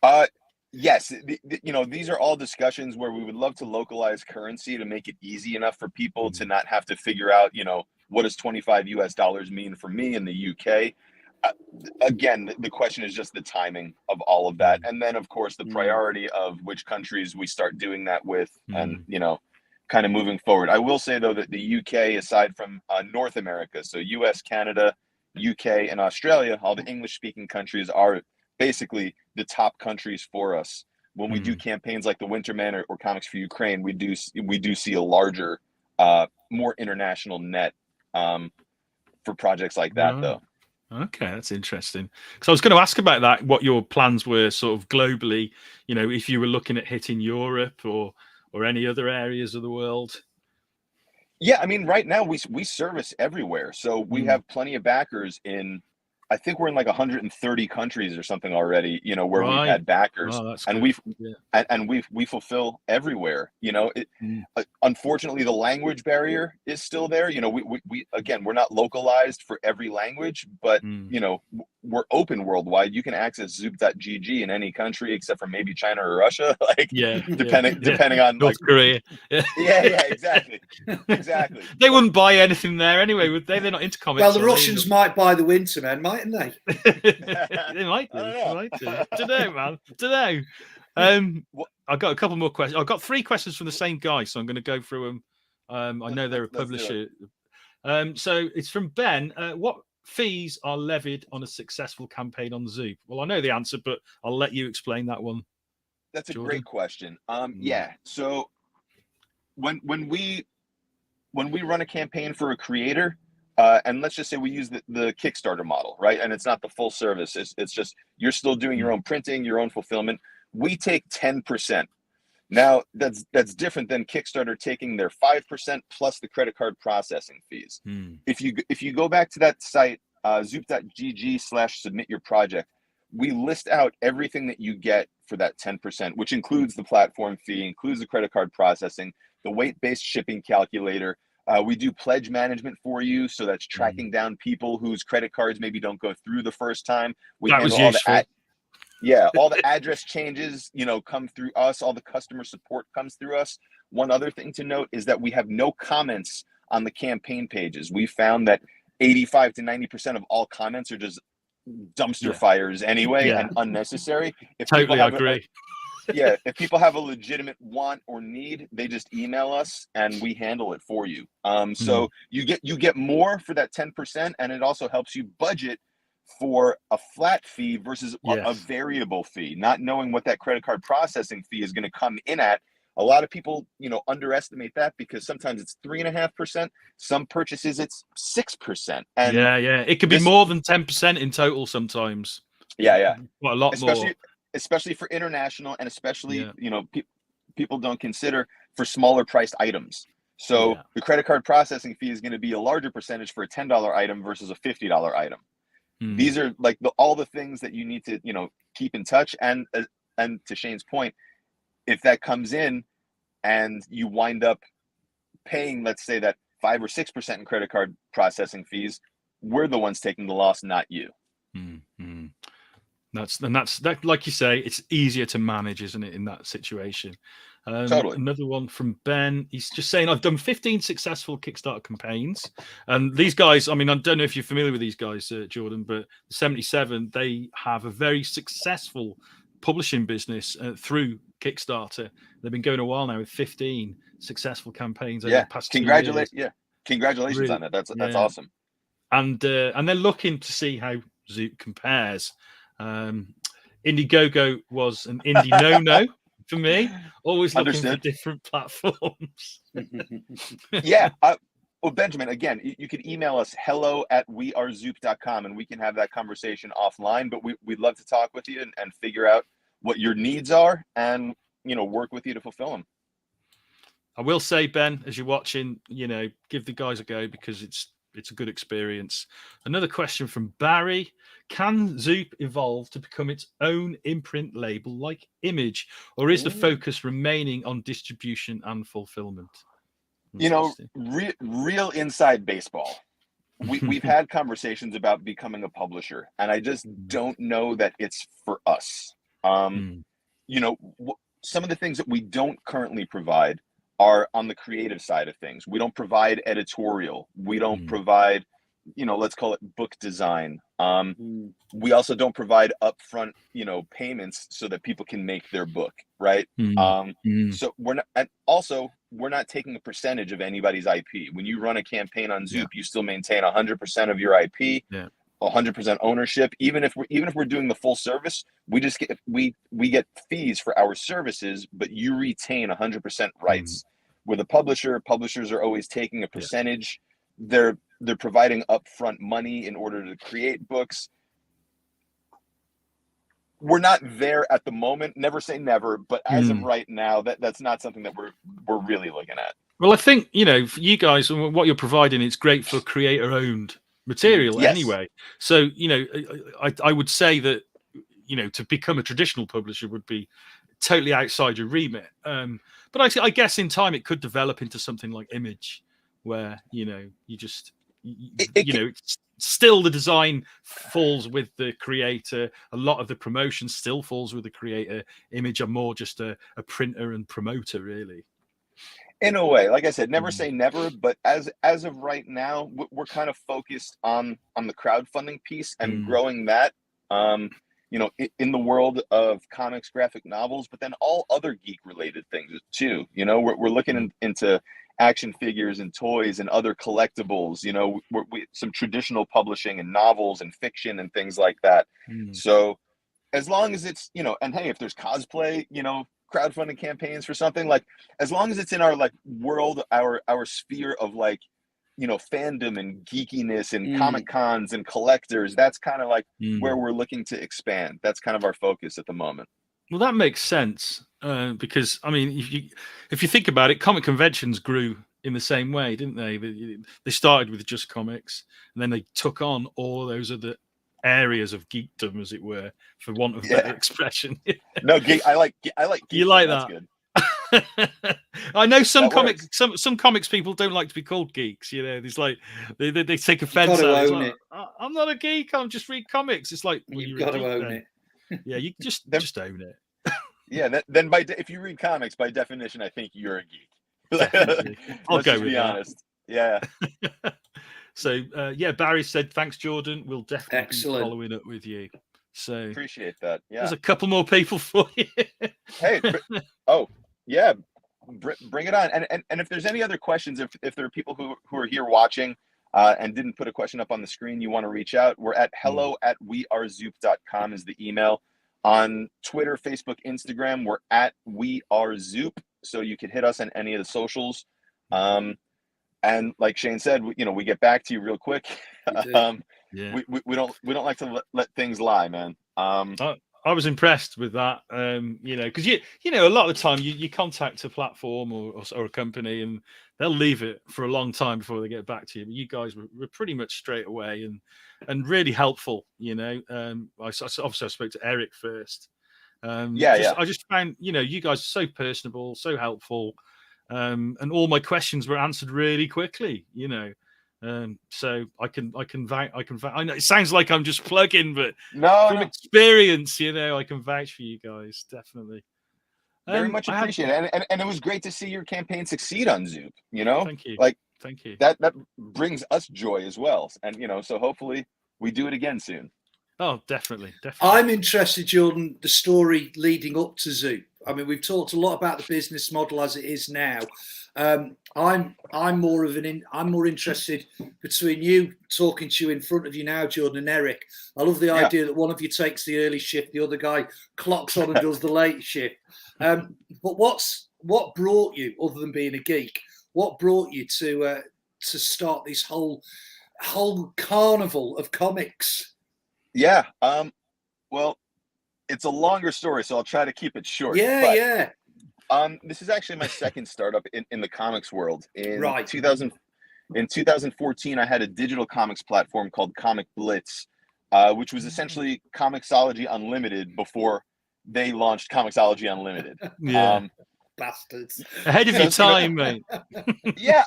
cat. Yes, you know, these are all discussions where we would love to localize currency to make it easy enough for people to not have to figure out, you know, what does 25 US dollars mean for me in the UK? Again, the question is just the timing of all of that. And then, of course, the priority of which countries we start doing that with and, you know, kind of moving forward. I will say, though, that the UK, aside from North America, so US, Canada, UK, and Australia, all the English-speaking countries are basically the top countries for us. when we do campaigns like the Winterman or Comics for Ukraine, we do see a larger, more international net for projects like that, though. Okay, that's interesting. Because I was going to ask about that, what your plans were sort of globally, you know, if you were looking at hitting Europe or any other areas of the world. Yeah, I mean, right now we service everywhere. So we have plenty of backers in, I think we're in like 130 countries or something already, you know, where we've had backers. Oh, that's and good. we fulfill everywhere, you know. Unfortunately, the language barrier is still there. You know, we again, we're not localized for every language, but you know, we're open worldwide. You can access zoop.gg in any country except for maybe China or Russia, like depending on North Korea. Yeah, exactly. They wouldn't buy anything there anyway, would they? They're not into comics. Well, the Russians might buy the Wintermen, mightn't they? They might do. Don't know, man. Don't know. I've got a couple more questions. I've got 3 questions from the same guy, so I'm going to go through them. I know they're a publisher. So it's from Ben. What fees are levied on a successful campaign on Zoop? Well, I know the answer, but I'll let you explain that one. That's a great question. Yeah. So when we run a campaign for a creator, and let's just say we use the Kickstarter model, right? And it's not the full service. It's just you're still doing your own printing, your own fulfillment. We take 10%. Now that's different than Kickstarter taking their 5% plus the credit card processing fees. If you go back to that site, zoop.gg/submit your project, we list out everything that you get for that 10%, which includes the platform fee, includes the credit card processing, the weight-based shipping calculator. We do pledge management for you, so that's tracking down people whose credit cards maybe don't go through the first time. We that was useful. All the address changes, you know, come through us. All the customer support comes through us. One other thing to note is that we have no comments on the campaign pages. We found that 85 to 90% of all comments are just dumpster fires anyway and unnecessary. Totally agree. If people have a legitimate want or need, they just email us and we handle it for you. So you get more for that 10%, and it also helps you budget for a flat fee versus a variable fee, not knowing what that credit card processing fee is going to come in at. A lot of people, you know, underestimate that because sometimes it's 3.5%. Some purchases it's 6%. And it could be more than 10% in total sometimes. Quite a lot more. Especially for international, and especially you know, people don't consider for smaller priced items. So the credit card processing fee is going to be a larger percentage for a $10 item versus a $50 item. These are like all the things that you need to, you know, keep in touch. And to Shane's point, if that comes in and you wind up paying, let's say, that 5 or 6% in credit card processing fees, we're the ones taking the loss, not you. That's like you say, it's easier to manage, isn't it, in that situation? Totally. Another one from Ben. He's just saying, I've done 15 successful Kickstarter campaigns, and these guys, I mean, I don't know if you're familiar with these guys, Jordan, but 77, they have a very successful publishing business through Kickstarter. They've been going a while now with 15 successful campaigns over the past 2 years. Congratulations on that. That's awesome. And they're looking to see how Zoop compares. Indiegogo was an indie no for me. Always looking for different platforms. Well, Benjamin, again, you can email us hello@wearezoop.com and we can have that conversation offline. But we'd love to talk with you and figure out what your needs are and, you know, work with you to fulfill them. I will say, Ben, as you're watching, you know, give the guys a go because it's a good experience. Another question from Barry. Can Zoop evolve to become its own imprint label like Image, or is the focus remaining on distribution and fulfillment? You know, real inside baseball. We've had conversations about becoming a publisher, and I just don't know that it's for us. You know, some of the things that we don't currently provide are on the creative side of things. We don't provide editorial. We don't provide, you know, let's call it book design. We also don't provide upfront, you know, payments so that people can make their book, right? So we're not, and also we're not taking a percentage of anybody's IP. When you run a campaign on Zoop, you still maintain 100% of your IP. 100% ownership. Even if we're doing the full service, we just get we get fees for our services, but you retain 100% rights. With a publishers are always taking a percentage. They're providing upfront money in order to create books. We're not there at the moment. Never say never, but as of right now, that's not something that we're really looking at. Well, I think, for you guys, what you're providing, it's great for creator-owned material anyway. So, I would say that, to become a traditional publisher would be totally outside your remit. But I guess in time it could develop into something like Image, where, you just, it's still the design falls with the creator. A lot of the promotion still falls with the creator. Image are more just a printer and promoter, really. In a way, like I said, never say never, but as of right now, we're kind of focused on the crowdfunding piece and growing that, in the world of comics, graphic novels, but then all other geek related things too. We're looking into action figures and toys and other collectibles, some traditional publishing and novels and fiction and things like that. So as long as it's, and hey, if there's cosplay, crowdfunding campaigns for something, like, as long as it's in our world, our sphere of fandom and geekiness and comic cons and collectors, that's kind of where we're looking to expand. That's kind of our focus at the moment. Well, that makes sense, because I mean, if you think about it, comic conventions grew in the same way, didn't they? They started with just comics, and then they took on all of those other areas of geekdom, as it were, for want of better expression. No, geek. I like geekdom. You like that? That's good. I know some comics people don't like to be called geeks. There's they take offense. I'm not a geek. I'm just read comics. It's like, well, you've got to own it. Yeah, you just own it. Yeah, then if you read comics, by definition, I think you're a geek. I'll go with be honest. Yeah. So Barry said, thanks, Jordan. We'll definitely be following up with you. So appreciate that. Yeah, there's a couple more people for you. Hey, bring it on. And if there's any other questions, if there are people who are here watching and didn't put a question up on the screen, you want to reach out, we're at hello@wearezoop.com is the email. On Twitter, Facebook, Instagram, we're at wearezoop, so you can hit us on any of the socials. And like Shane said, we get back to you real quick. We don't like to let things lie, man. I was impressed with that, because a lot of the time you contact a platform or a company and they'll leave it for a long time before they get back to you. But you guys were pretty much straight away and really helpful. I spoke to Eric first. I just found you guys are so personable, so helpful, and all my questions were answered really quickly. So I can vouch. I know it sounds like I'm just plugging, but from experience, I can vouch for you guys, definitely. Very much appreciated, and it was great to see your campaign succeed on Zoop. Thank you. Thank you. That brings us joy as well, and so hopefully we do it again soon. Oh, definitely. I'm interested, Jordan, the story leading up to Zoop. I mean, we've talked a lot about the business model as it is now. I'm more interested between you, talking to you in front of you now, Jordan and Eric. I love the idea that one of you takes the early shift, the other guy clocks on and does the late shift. But what brought you, other than being a geek, what brought you to start this whole carnival of comics? Yeah. Well, it's a longer story, so I'll try to keep it short. Yeah. This is actually my second startup in the comics world. In 2014, I had a digital comics platform called Comic Blitz, which was essentially Comixology Unlimited before they launched Comixology Unlimited. Bastards. Ahead of your time, mate. Yeah,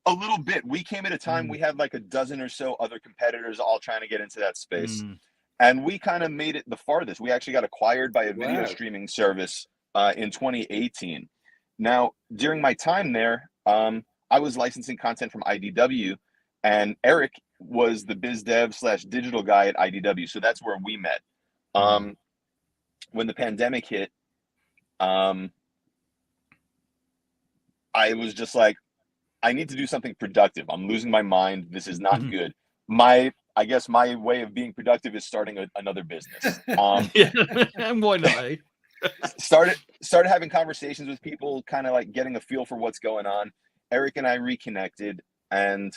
a little bit. We came at a time we had like a dozen or so other competitors all trying to get into that space. And we kind of made it the farthest. We actually got acquired by a video streaming service in 2018. Now, during my time there, I was licensing content from IDW, and Eric was the biz dev / digital guy at IDW. So that's where we met. When the pandemic hit, I was just like, I need to do something productive. I'm losing my mind. This is not good. My I guess my way of being productive is starting another business. Yeah, and why not? Eh? started having conversations with people, kind of like getting a feel for what's going on. Eric and I reconnected, and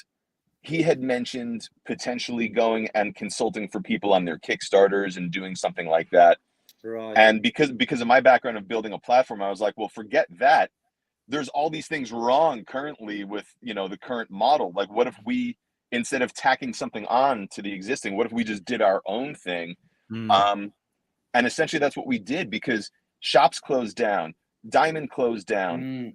he had mentioned potentially going and consulting for people on their Kickstarters and doing something like that. Right. And because of my background of building a platform, I was like, well, forget that. There's all these things wrong currently with, the current model. Like, what if we, instead of tacking something on to the existing, what if we just did our own thing? And essentially that's what we did, because shops closed down, Diamond closed down,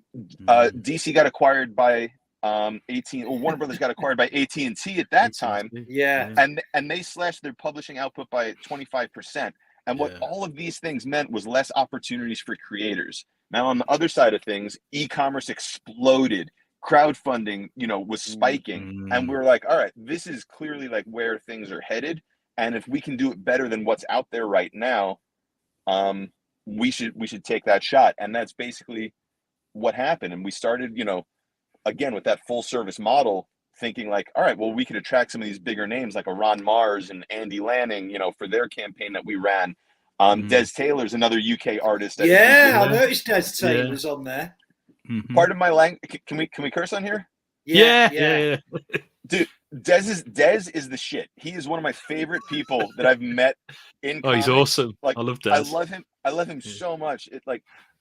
DC got acquired by Warner Brothers got acquired by AT&T at that time. Yeah. And they slashed their publishing output by 25%. And what all of these things meant was less opportunities for creators. Now, on the other side of things, e-commerce exploded, crowdfunding, was spiking. And we were like, all right, this is clearly like where things are headed. And if we can do it better than what's out there right now, we should take that shot. And that's basically what happened. And we started, again, with that full service model, thinking like, all right, well, we could attract some of these bigger names like a Ron Mars and Andy Lanning, for their campaign that we ran. Des Taylor's another UK artist. I noticed Des Taylor's on there. Part of my language. Can we curse on here? Yeah. Dude, Des is the shit. He is one of my favorite people that I've met in comics. He's awesome. Like, I love Des. I love him so much.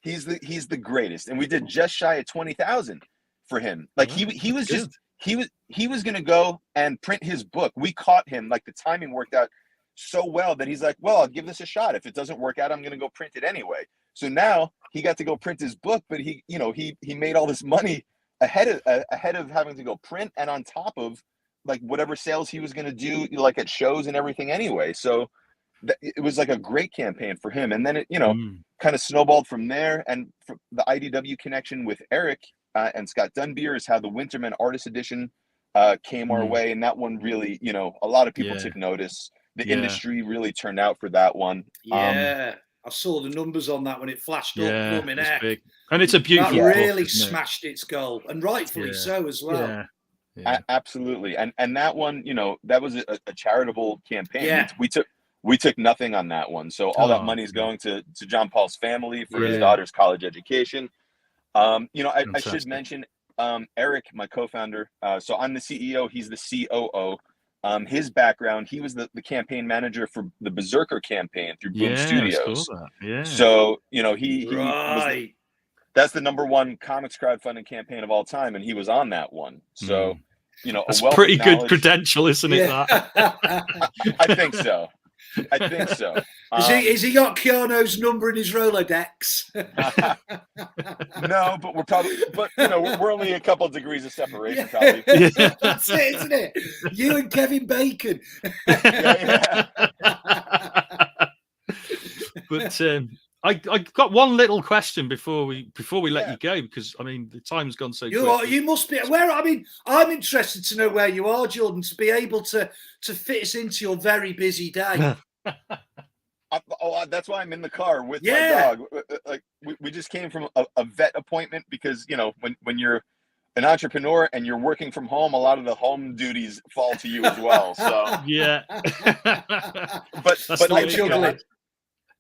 He's the greatest. And we did just shy of 20,000 for him. Like, he was gonna go and print his book. We caught him, like, the timing worked out so well that he's like, well, I'll give this a shot. If it doesn't work out, I'm gonna go print it anyway. So now he got to go print his book, but he made all this money ahead of having to go print, and on top of like whatever sales he was gonna do, like at shows and everything anyway. So it was like a great campaign for him. And then it kind of snowballed from there. And the IDW connection with Eric and Scott Dunbier is how the Winterman Artist Edition came our way, and that one really, a lot of people took notice. The industry really turned out for that one. I saw the numbers on that when it flashed up. Big. And it's a beautiful that really book, smashed its goal, and rightfully so as well. Absolutely. And that one, that was a charitable campaign. We took nothing on that one, so all that money is going to John Paul's family for his daughter's college education. I should mention Eric, my co-founder. So I'm the CEO, he's the COO. His background, he was the campaign manager for the Berserker campaign through Boom Studios. So, that's the #1 comics crowdfunding campaign of all time, and he was on that one. So, that's a pretty good credential, isn't it? I think so. Has he got Keanu's number in his Rolodex? No, but we're only a couple of degrees of separation, probably. That's it, isn't it? You and Kevin Bacon. But I got one little question before we let you go, because I mean the time's gone so quick. You must be where. I mean, I'm interested to know where you are, Jordan, to be able to fit us into your very busy day. That's why I'm in the car with my dog. Like we just came from a vet appointment, because when you're an entrepreneur and you're working from home, a lot of the home duties fall to you as well. So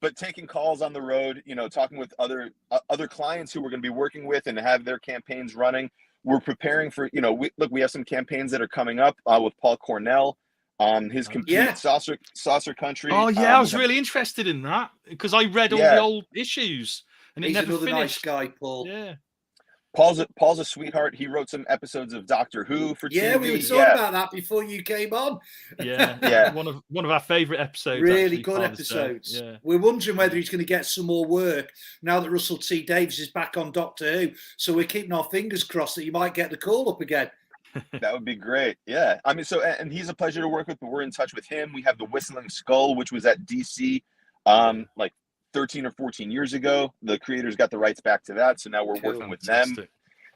but taking calls on the road, talking with other clients who we're going to be working with and have their campaigns running. We're preparing for, we have some campaigns that are coming up with Paul Cornell. His complete saucer country. Oh yeah, I was really interested in that, because I read all the old issues, and he's it never another finished. Nice guy, Paul. Yeah. Paul's a sweetheart. He wrote some episodes of Doctor Who for TV. We were talking about that before you came on. One of our favorite episodes. Really good episodes. Yeah. We're wondering whether he's going to get some more work now that Russell T Davies is back on Doctor Who. So we're keeping our fingers crossed that you might get the call up again. That would be great. Yeah. I mean, and he's a pleasure to work with, but we're in touch with him. We have the Whistling Skull, which was at DC like 13 or 14 years ago. The creators got the rights back to that, so now we're working with them.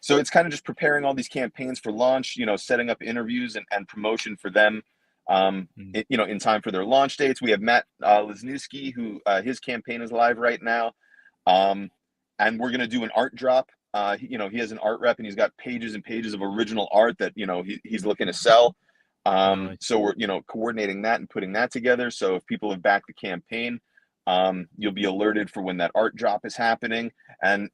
So it's kind of just preparing all these campaigns for launch, setting up interviews and promotion for them, in time for their launch dates. We have Matt Lesniewski, who his campaign is live right now, and we're going to do an art drop. He has an art rep, and he's got pages and pages of original art that he's looking to sell. Right. So we're, coordinating that and putting that together. So if people have backed the campaign, you'll be alerted for when that art drop is happening. And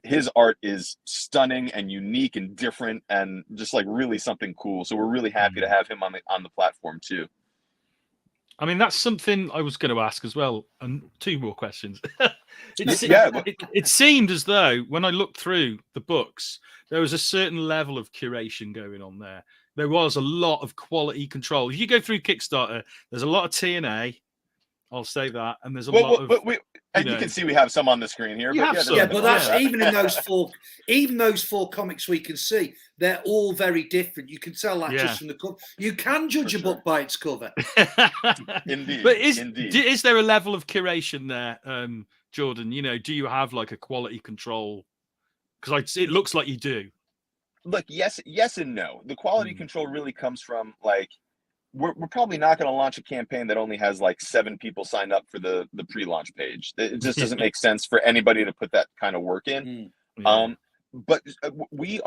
his art is stunning and unique and different and just like really something cool. So we're really happy to have him on the platform too. I mean, that's something I was going to ask as well. And 2 more questions. It seemed as though when I looked through the books, there was a certain level of curation going on there. There was a lot of quality control. If you go through Kickstarter, there's a lot of TNA. I'll say that, and there's a lot of. You can see we have some on the screen here. But that's even in those 4. Even those 4 comics we can see, they're all very different. You can tell that just from the cover. You can judge a book by its cover. Indeed. But is there a level of curation there, Jordan? Do you have like a quality control? Because it looks like you do. Look, yes and no. The quality control really comes from like we're probably not going to launch a campaign that only has like 7 people signed up for the pre-launch page. It just doesn't make sense for anybody to put that kind of work in. But we're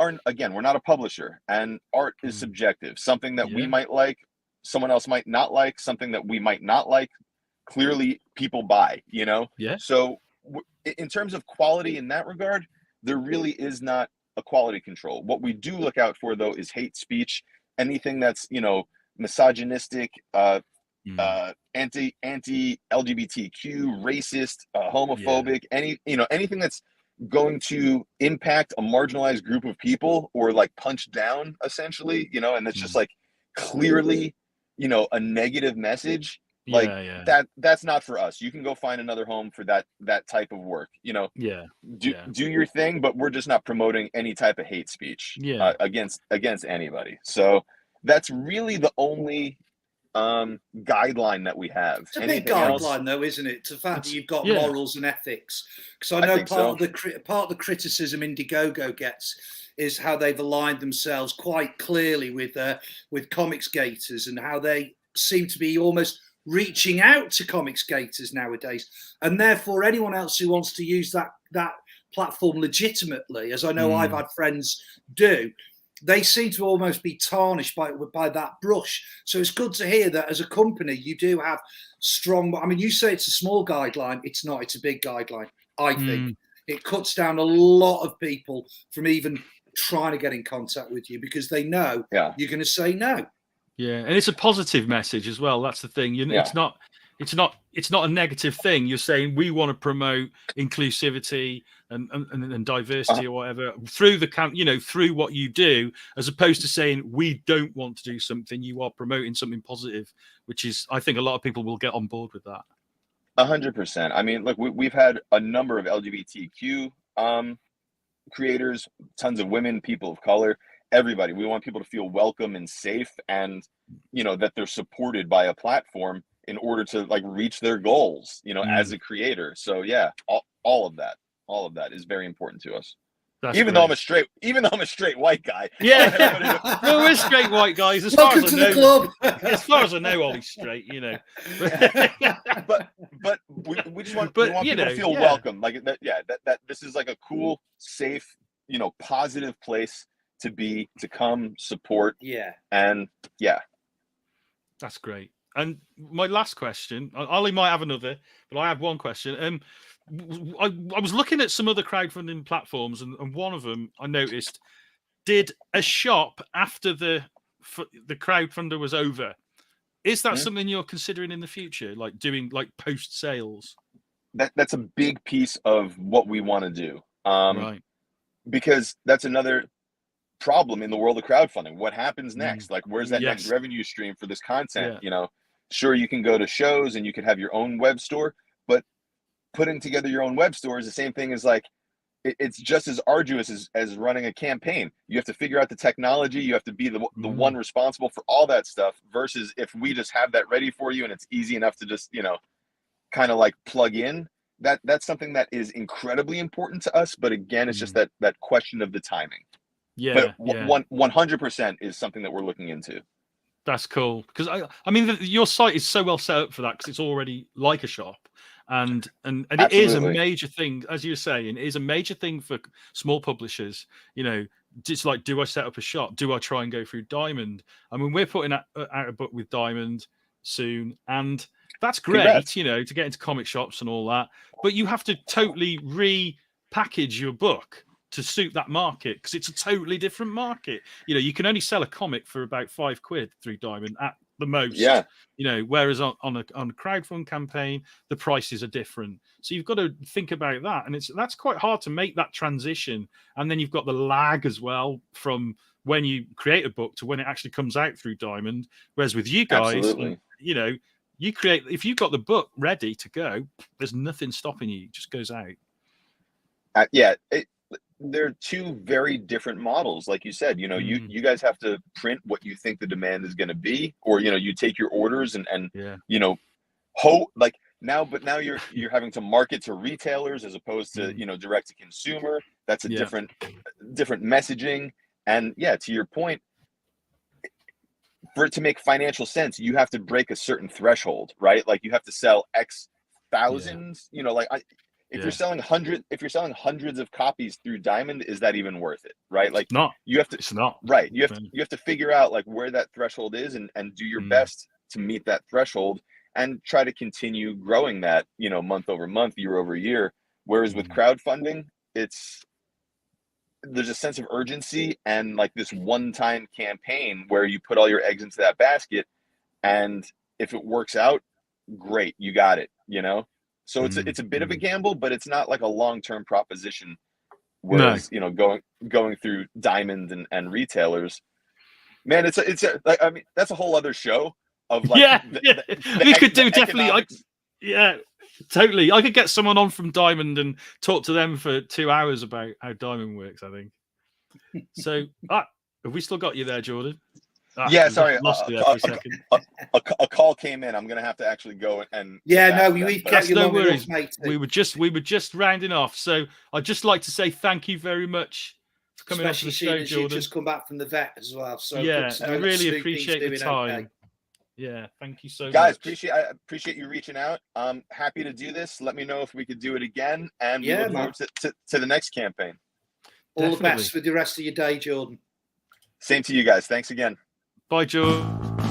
not a publisher, and art is subjective. Something that we might like, someone else might not like. Something that we might not like, clearly people buy. So in terms of quality in that regard, there really is not a quality control. What we do look out for though is hate speech, anything that's misogynistic, anti-LGBTQ, racist, homophobic, anything that's going to impact a marginalized group of people or like punch down essentially, and that's just like clearly, a negative message. That's not for us. You can go find another home for that type of work, do your thing, but we're just not promoting any type of hate speech against anybody. So that's really the only guideline that we have. It's a big guideline though, isn't it? It's the fact that you've got morals and ethics. Because I know part of the criticism Indiegogo gets is how they've aligned themselves quite clearly with comics gators and how they seem to be almost reaching out to comics gators nowadays, and therefore anyone else who wants to use that platform legitimately, as I know I've had friends do, they seem to almost be tarnished by that brush. So it's good to hear that as a company you do have strong. I mean, you say it's a small guideline. It's not. It's a big guideline. I think it cuts down a lot of people from even trying to get in contact with you because they know you're going to say no. Yeah, and it's a positive message as well. That's the thing. It's not a negative thing. You're saying we want to promote inclusivity and diversity or whatever through through what you do, as opposed to saying we don't want to do something. You are promoting something positive, which is, I think, a lot of people will get on board with that. 100%. I mean, look, we've had a number of LGBTQ creators, tons of women, people of color. Everybody. We want people to feel welcome and safe, and that they're supported by a platform in order to like reach their goals, as a creator. So all of that is very important to us. Even though I'm a straight white guy. Yeah, no, we're straight white guys. As far as I know, club. As far as I know, Ollie's straight. But we just want people to feel welcome. Like that. Yeah, that this is like a cool, safe, positive place to come support. And that's great. And my last question, Ollie might have another, but I have one question. I was looking at some other crowdfunding platforms, and one of them I noticed did a shop after the crowdfunder was over. Is that something you're considering in the future, like doing like post sales? That's a big piece of what we want to do, right? Because that's another problem in the world of crowdfunding. What happens next? Like, where's that next revenue stream for this content? Sure, you can go to shows and you can have your own web store, but putting together your own web store is the same thing as like it's just as arduous as running a campaign. You have to figure out the technology. You have to be the one responsible for all that stuff, versus if we just have that ready for you and it's easy enough to just kind of like plug in. That's something that is incredibly important to us, but again, it's just that question of the timing. But 100% is something that we're looking into. That's cool, because I mean your site is so well set up for that, because it's already like a shop, and it is a major thing, as you're saying. It is a major thing for small publishers, it's like, do I set up a shop? Do I try and go through Diamond? I mean, we're putting out a book with Diamond soon, and that's great, Congrats. you know, to get into comic shops and all that. But you have to totally repackage your book to suit that market, because it's a totally different market. You know, you can only sell a comic for about £5 through Diamond at the most. Yeah. You know, whereas on a crowdfund campaign, the prices are different. So you've got to think about that, and that's quite hard to make that transition. And then you've got the lag as well from when you create a book to when it actually comes out through Diamond. Whereas with you guys, you know, you create, if you've got the book ready to go, there's nothing stopping you. It just goes out. They're two very different models. Like you said, you know, you guys have to print what you think the demand is going to be, or, you know, you take your orders and you know, like now you're having to market to retailers as opposed to, you know, direct to consumer. That's a different messaging. And to your point, for it to make financial sense, you have to break a certain threshold, right? Like you have to sell X thousands, you know, like if you're selling hundreds of copies through Diamond, is that even worth it? Right? Like it's not. Right. You have to figure out like where that threshold is and do your best to meet that threshold and try to continue growing that, you know, month over month, year over year. Whereas with crowdfunding, there's a sense of urgency and like this one-time campaign where you put all your eggs into that basket, and if it works out, great, you got it, you know? So it's a bit of a gamble, but it's not like a long-term proposition. Whereas, you know, going through Diamond and retailers, man, it's like, I mean, that's a whole other show of like, we could do definitely. Totally. I could get someone on from Diamond and talk to them for 2 hours about how Diamond works, I think. So, have we still got you there, Jordan? Sorry. Lost you there for a second. A call came in. I'm going to have to actually go and. We've kept you long enough, mate. We were just rounding off. So I'd just like to say thank you very much for coming on to the show, Jordan. You've just come back from the vet as well. So I really appreciate the time. Okay. Yeah, thank you so much. Guys, I appreciate you reaching out. I'm happy to do this. Let me know if we could do it again. And we look forward to the next campaign. All the best with the rest of your day, Jordan. Same to you guys. Thanks again. Bye, Jordan.